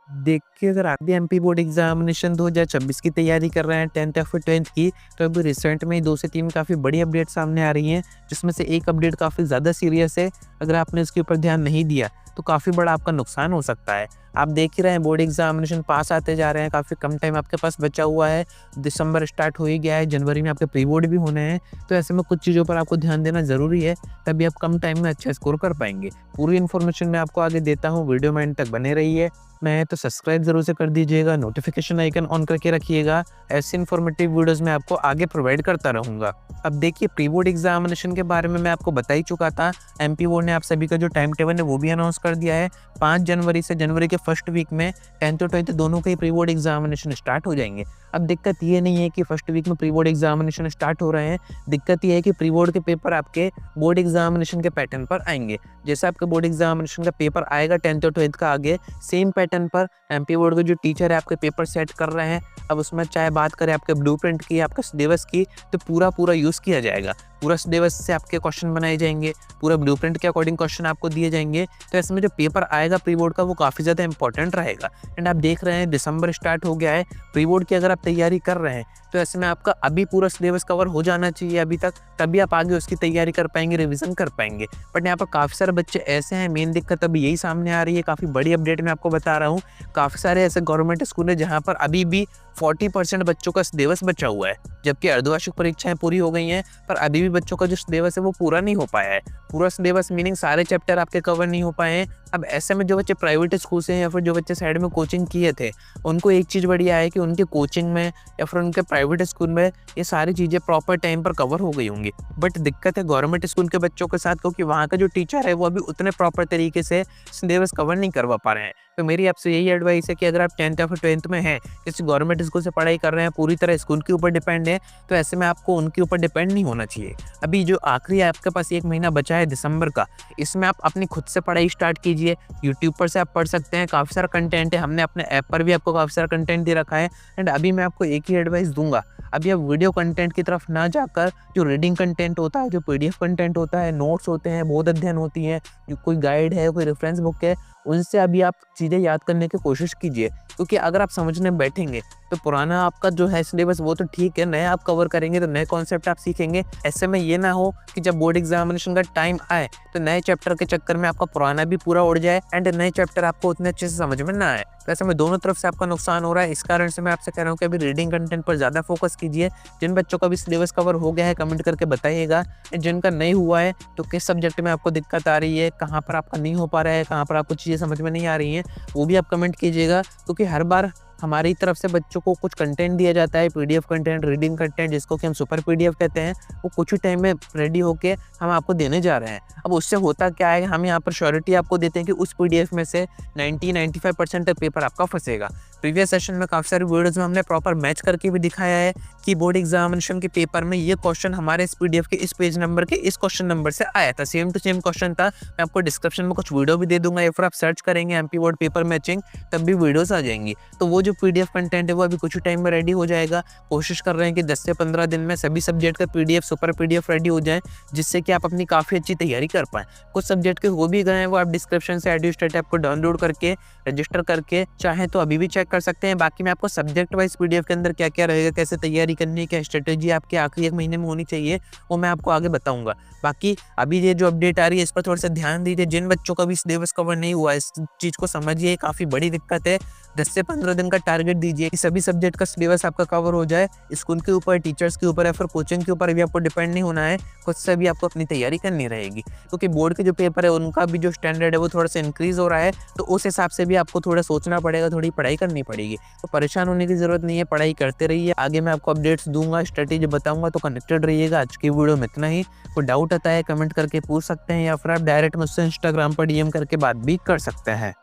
देखिए, अगर आप भी एमपी बोर्ड एग्ज़ामिनेशन 2026 की तैयारी कर रहे हैं 10th या फिर 12th की, तो अभी रिसेंट में ही 2 से 3 काफ़ी बड़ी अपडेट सामने आ रही हैं, जिसमें से एक अपडेट काफ़ी ज़्यादा सीरियस है। अगर आपने इसके ऊपर ध्यान नहीं दिया, तो काफ़ी बड़ा आपका नुकसान हो सकता है। आप देख ही रहे हैं बोर्ड एग्ज़ामिनेशन पास आते जा रहे हैं, काफ़ी कम टाइम आपके पास बचा हुआ है। दिसंबर स्टार्ट हो ही गया है, जनवरी में आपके प्री बोर्ड भी होने हैं, तो ऐसे में कुछ चीज़ों पर आपको ध्यान देना ज़रूरी है, तभी आप कम टाइम में अच्छा स्कोर कर पाएँगे। पूरी इन्फॉर्मेशन मैं आपको आगे देता हूँ, वीडियो में एंड तक बने रहिए। मैं तो सब्सक्राइब ज़रूर से कर दीजिएगा, नोटिफ़िकेशन आइकन ऑन करके रखिएगा। ऐसी इन्फॉर्मेटिव वीडियोज़ मैं आपको आगे प्रोवाइड करता रहूँगा। अब देखिए, प्री बोर्ड एग्ज़ामिनेशन के बारे में मैं आपको बता ही चुका था। एमपी बोर्ड ने आप सभी का जो टाइम टेबल है वो भी अनाउंस कर दिया है। 5 जनवरी से जनवरी के फर्स्ट वीक में 10th और 12th दोनों के ही प्री बोर्ड एग्ज़ामिनेशन स्टार्ट हो जाएँगे। अब दिक्कत ये नहीं है कि फर्स्ट वीक में प्री बोर्ड एग्ज़ामिनेशन स्टार्ट हो रहे हैं, दिक्कत ये है कि प्री बोर्ड के पेपर आपके बोर्ड एग्ज़ामिनेशन के पैटर्न पर आएँगे। जैसे आपका बोर्ड एग्ज़ामिनेशन का पेपर आएगा 10th और 12th का आगे, सेम पैटर्न पर एमपी बोर्ड के जो टीचर है आपके पेपर सेट कर रहे हैं। अब उसमें चाहे बात करें आपके ब्लूप्रिंट की, आपके सिलेबस की, तो पूरा यूज़ किया जाएगा। पूरा सिलेबस से आपके क्वेश्चन बनाए जाएँगे, पूरा ब्लूप्रिंट के अकॉर्डिंग क्वेश्चन आपको दिए जाएँगे। तो ऐसे में जो पेपर आएगा प्री बोर्ड का वो काफ़ी ज़्यादा इंपॉर्टेंट रहेगा। एंड आप देख रहे हैं दिसंबर स्टार्ट हो गया है, प्री बोर्ड की अगर आप तैयारी कर रहे हैं, तो ऐसे में आपका अभी पूरा सिलेबस कवर हो जाना चाहिए अभी तक, तभी आप आगे उसकी तैयारी कर पाएँगे, रिवीजन कर पाएँगे। बट यहाँ पर काफ़ी सारे बच्चे ऐसे हैं, मेन दिक्कत अभी यही सामने आ रही है, काफ़ी बड़ी अपडेट मैं आपको बता रहा हूँ। काफ़ी सारे ऐसे गवर्नमेंट स्कूल हैं जहाँ पर अभी भी 40% बच्चों का सिलेबस बचा हुआ है, जबकि अर्धवार्षिक परीक्षाएं पूरी हो गई हैं, पर अभी भी बच्चों का जो सिलेबस है वो पूरा नहीं हो पाया है। पूरा सिलेबस मीनिंग सारे चैप्टर आपके कवर नहीं हो पाए हैं। अब ऐसे में जो बच्चे प्राइवेट स्कूल से हैं या फिर जो बच्चे साइड में कोचिंग किए थे, उनको एक चीज़ बढ़िया है कि उनके कोचिंग में या फिर उनके प्राइवेट स्कूल में ये सारी चीज़ें प्रॉपर टाइम पर कवर हो गई होंगी। बट दिक्कत है गवर्नमेंट स्कूल के बच्चों के साथ, क्योंकि वहाँ का जो टीचर है वो अभी उतने प्रॉपर तरीके से सिलेबस कवर नहीं करवा पा रहे हैं। तो मेरी आपसे यही एडवाइस है कि अगर आप 10th या फिर 12th में हैं, किसी गवर्नमेंट स्कूल से पढ़ाई कर रहे हैं, पूरी तरह स्कूल के ऊपर डिपेंड है, तो ऐसे में आपको उनके ऊपर डिपेंड नहीं होना चाहिए। अभी जो आखिरी आपके पास 1 महीना बचा है दिसंबर का, इसमें आप अपनी खुद से पढ़ाई स्टार्ट कीजिए। यूट्यूब पर से आप पढ़ सकते हैं, काफ़ी सारा कंटेंट है, हमने अपने ऐप पर भी आपको काफ़ी सारा कंटेंट दे रखा है। एंड अभी मैं आपको एक ही एडवाइस दूंगा, अभी आप वीडियो कंटेंट की तरफ ना जाकर जो रीडिंग कंटेंट होता है, जो पीडीएफ कंटेंट होता है, नोट्स होते हैं, बोध अध्ययन होती है, जो कोई गाइड है, कोई रेफरेंस बुक है, उनसे अभी आप चीज़ें याद करने की कोशिश कीजिए। क्योंकि अगर आप समझने बैठेंगे तो पुराना आपका जो है सिलेबस वो तो ठीक है, नया आप कवर करेंगे तो नए कॉन्सेप्ट आप सीखेंगे। ऐसे में ये ना हो कि जब बोर्ड एग्जामिनेशन का टाइम आए तो नए चैप्टर के चक्कर में आपका पुराना भी पूरा उड़ जाए एंड नए चैप्टर आपको उतने अच्छे से समझ में ना आए। तो ऐसे में दोनों तरफ से आपका नुकसान हो रहा है। इस कारण से मैं आपसे कह रहा हूँ कि अभी रीडिंग कंटेंट पर ज़्यादा फोकस कीजिए। जिन बच्चों का भी सिलेबस कवर हो गया है कमेंट करके बताइएगा, जिनका नहीं हुआ है तो किस सब्जेक्ट में आपको दिक्कत आ रही है, कहाँ पर आपका नहीं हो पा रहा है, कहाँ पर आपको चीज़ें समझ में नहीं आ रही हैं, वो भी आप कमेंट कीजिएगा। क्योंकि हर बार हमारी तरफ से बच्चों को कुछ कंटेंट दिया जाता है, पीडीएफ कंटेंट, रीडिंग कंटेंट, जिसको कि हम सुपर पीडीएफ कहते हैं, वो कुछ ही टाइम में रेडी होके हम आपको देने जा रहे हैं। अब उससे होता क्या है, हम यहाँ पर श्योरिटी आपको देते हैं कि उस पीडीएफ में से 90-95% पेपर आपका फंसेगा। प्रीवियस सेशन में काफ़ी सारी वीडियोज़ में हमने प्रॉपर मैच करके भी दिखाया है कि बोर्ड एग्जामिनेशन के पेपर में ये क्वेश्चन हमारे इस पीडीएफ के इस पेज नंबर के इस क्वेश्चन नंबर से आया था, सेम टू सेम क्वेश्चन था। मैं आपको डिस्क्रिप्शन में कुछ वीडियो भी दे दूंगा, या फिर आप सर्च करेंगे एमपी बोर्ड पेपर मैचिंग, तब भी वीडियोस आ जाएंगी। तो वो जो पीडीएफ कंटेंट है वो अभी कुछ ही टाइम में रेडी हो जाएगा। कोशिश कर रहे हैं कि 10 से 15 दिन में सभी सब्जेक्ट का पीडीएफ, सुपर पीडीएफ रेडी हो जाए, जिससे कि आप अपनी काफ़ी अच्छी तैयारी कर पाएँ। कुछ सब्जेक्ट के हो भी गए हैं, वो आप डिस्क्रिप्शन से एडुस्टेट ऐप को डाउनलोड करके रजिस्टर करके चाहें तो अभी भी चेक कर सकते हैं। बाकी मैं आपको सब्जेक्ट वाइज पीडीएफ के अंदर क्या क्या रहेगा, कैसे तैयारी करनी है, क्या स्ट्रेटेजी आपके आखिरी 1 महीने में होनी चाहिए, वो मैं आपको आगे बताऊंगा। बाकी अभी ये जो अपडेट आ रही है इस पर थोड़ा सा ध्यान दीजिए। जिन बच्चों का भी सिलेबस कवर नहीं हुआ, इस चीज़ को समझिए, काफ़ी बड़ी दिक्कत है। 10 से 15 दिन का टारगेट दीजिए कि सभी सब्जेक्ट का सिलेबस आपका कवर हो जाए। स्कूल के ऊपर, टीचर्स के ऊपर या फिर कोचिंग के ऊपर भी आपको डिपेंड नहीं होना है, खुद से भी आपको अपनी तैयारी करनी रहेगी। क्योंकि बोर्ड के जो पेपर है उनका भी जो स्टैंडर्ड है वो थोड़ा सा इंक्रीज़ हो रहा है, तो उस हिसाब से भी आपको थोड़ा सोचना पड़ेगा, थोड़ी पढ़ाई करनी पड़ेगी। तो परेशान होने की ज़रूरत नहीं है, पढ़ाई करते रहिए। आगे मैं आपको अपडेट्स दूंगा, स्ट्रेटेजी बताऊंगा, तो कनेक्टेड रहिएगा। आज की वीडियो में इतना ही। कोई डाउट आता है कमेंट करके पूछ सकते हैं, या फिर आप डायरेक्ट मुझसे इंस्टाग्राम पर डीएम करके बात भी कर सकते हैं।